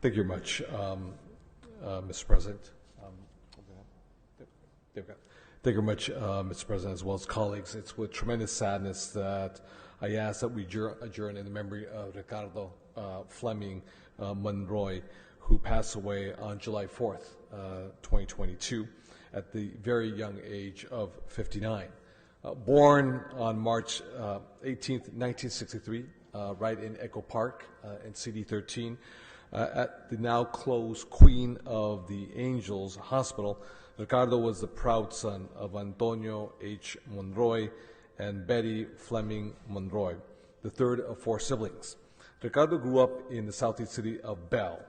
Thank you very much, Mr. President. There we go. Thank you very much, Mr. President, as well as colleagues. It's with tremendous sadness that I ask that we adjourn in the memory of Ricardo Fleming Monroy, who passed away on July 4th, 2022, at the very young age of 59. Born on March 18th, 1963, right in Echo Park in CD 13, at the now closed Queen of the Angels Hospital, Ricardo was the proud son of Antonio H. Monroy and Betty Fleming Monroy, the third of four siblings. Ricardo grew up in the southeast city of Bell,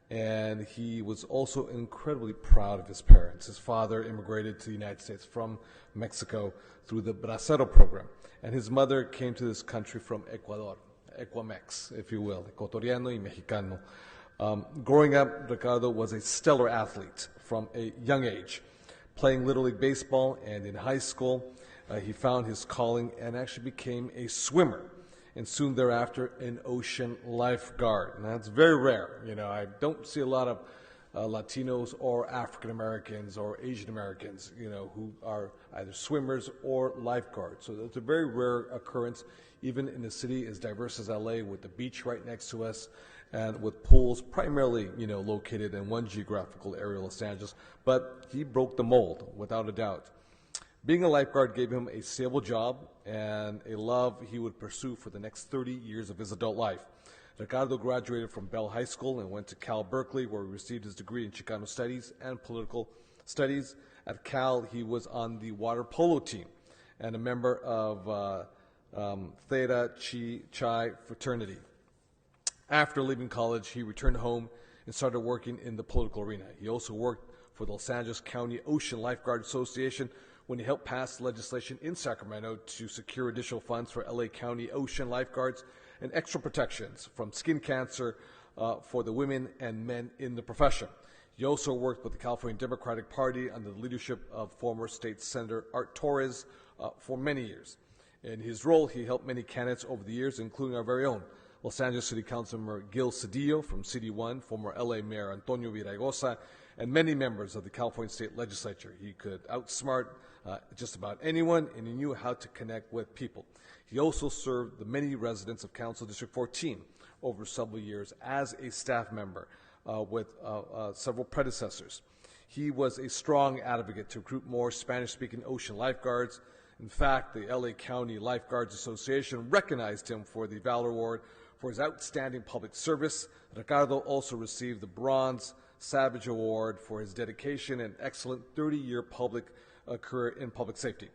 and he was also incredibly proud of his parents. His father immigrated to the United States from Mexico through the Bracero program, and his mother came to this country from Ecuador, Ecuamex, if you will, Ecuatoriano y Mexicano. Growing up, Ricardo was a stellar athlete from a young age, playing Little League Baseball, and in high school, he found his calling and actually became a swimmer, and soon thereafter, an ocean lifeguard. And that's very rare. You know, I don't see a lot of Latinos or African Americans or Asian Americans, you know, who are either swimmers or lifeguards. So it's a very rare occurrence, even in a city as diverse as LA, with the beach right next to us, and with pools primarily, you know, located in one geographical area, Los Angeles. But he broke the mold, without a doubt. Being a lifeguard gave him a stable job and a love he would pursue for the next 30 years of his adult life. Ricardo graduated from Bell High School and went to Cal Berkeley, where he received his degree in Chicano Studies and Political Studies. At Cal, he was on the water polo team and a member of Theta Chi fraternity. After leaving college, he returned home and started working in the political arena. He also worked for the Los Angeles County Ocean Lifeguard Association when he helped pass legislation in Sacramento to secure additional funds for LA County ocean lifeguards and extra protections from skin cancer for the women and men in the profession. He also worked with the California Democratic Party under the leadership of former State Senator Art Torres for many years. In his role, he helped many candidates over the years, including our very own Los Angeles City Councilmember Gil Cedillo from CD1, former LA Mayor Antonio Viraigosa, and many members of the California State Legislature. He could outsmart just about anyone, and he knew how to connect with people. He also served the many residents of Council District 14 over several years as a staff member with several predecessors. He was a strong advocate to recruit more Spanish-speaking ocean lifeguards. In fact, the LA County Lifeguards Association recognized him for the Valor Award for his outstanding public service. Ricardo also received the Bronze Savage Award for his dedication and excellent 30-year public career in public safety.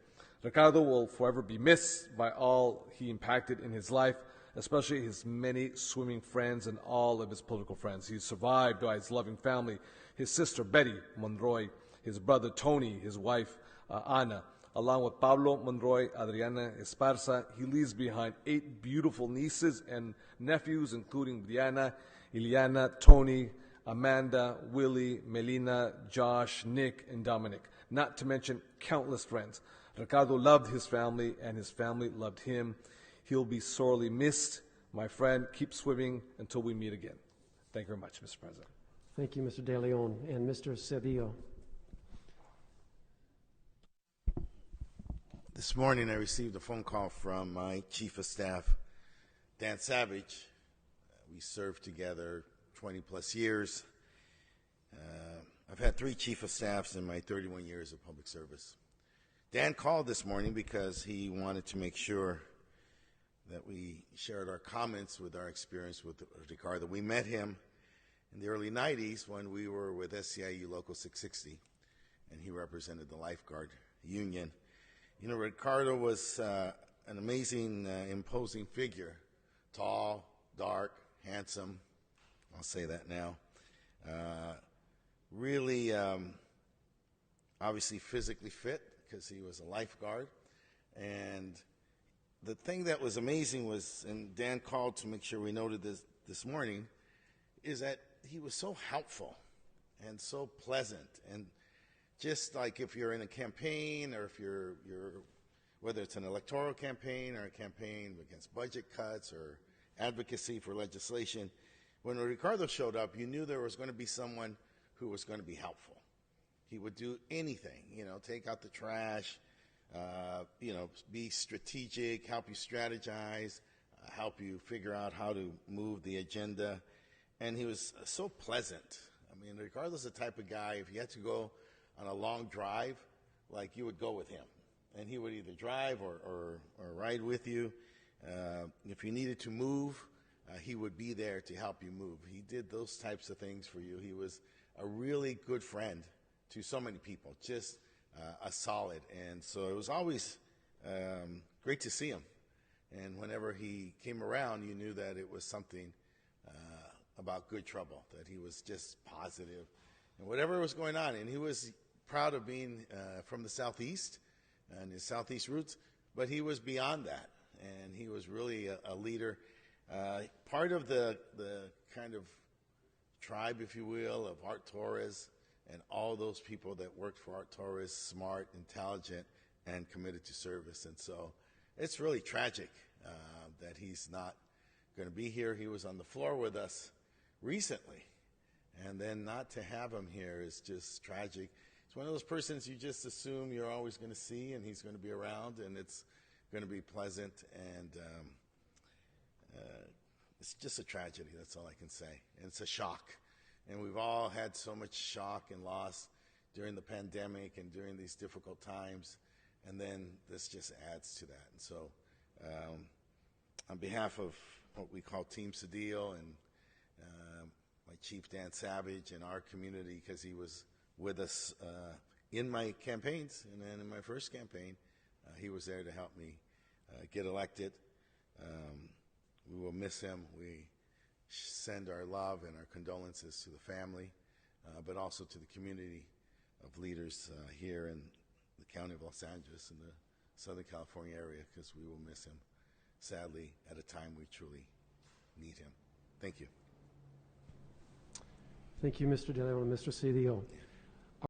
Ricardo will forever be missed by all he impacted in his life, especially his many swimming friends and all of his political friends. He is survived by his loving family, his sister Betty Monroy, his brother Tony, his wife Ana. Along with Pablo Monroy, Adriana Esparza, he leaves behind 8 beautiful nieces and nephews, including Diana, Ileana, Tony, Amanda, Willie, Melina, Josh, Nick, and Dominic, not to mention countless friends. Ricardo loved his family, and his family loved him. He'll be sorely missed. My friend, keep swimming until we meet again. Thank you very much, Mr. President. Thank you, Mr. De Leon. And Mr. Cedillo. This morning I received a phone call from my chief of staff, Dan Savage. We served together 20 plus years. I've had 3 chief of staffs in my 31 years of public service. Dan called this morning because he wanted to make sure that we shared our comments with our experience with Ricardo. We met him in the early 90s when we were with SCIU Local 660, and he represented the lifeguard union. You know, Ricardo was an amazing, imposing figure, tall, dark, handsome. I'll say that now. Really, obviously physically fit because he was a lifeguard. And the thing that was amazing was, and Dan called to make sure we noted this morning, is that he was so helpful and so pleasant. And just like if you're in a campaign, or if you're whether it's an electoral campaign or a campaign against budget cuts or advocacy for legislation, when Ricardo showed up, you knew there was going to be someone who was going to be helpful. He would do anything, take out the trash, be strategic, help you strategize, help you figure out how to move the agenda. And he was so pleasant. I mean, Ricardo's the type of guy, if you had to go on a long drive, like you would go with him. And he would either drive or ride with you. If you needed to move, he would be there to help you move. He did those types of things for you. He was a really good friend to so many people, just a solid. And so it was always great to see him. And whenever he came around, you knew that it was something about good trouble, that he was just positive. And whatever was going on, and he was proud of being from the Southeast and his Southeast roots, but he was beyond that. And he was really a leader. Part of the kind of tribe, if you will, of Art Torres and all those people that worked for Art Torres, smart, intelligent, and committed to service. And so it's really tragic that he's not going to be here. He was on the floor with us recently, and then not to have him here is just tragic. It's one of those persons you just assume you're always going to see, and he's going to be around, and it's going to be pleasant, and it's just a tragedy. That's all I can say. And it's a shock. And we've all had so much shock and loss during the pandemic and during these difficult times. And then this just adds to that. And so on behalf of what we call Team Cedillo and my chief, Dan Savage, and our community, because he was with us in my campaigns, and then in my first campaign, he was there to help me get elected. We will miss him. We send our love and our condolences to the family, but also to the community of leaders here in the county of Los Angeles and the Southern California area, because we will miss him, sadly, at a time we truly need him. Thank you. Thank you, Mr. De Leon and Mr. Cedillo.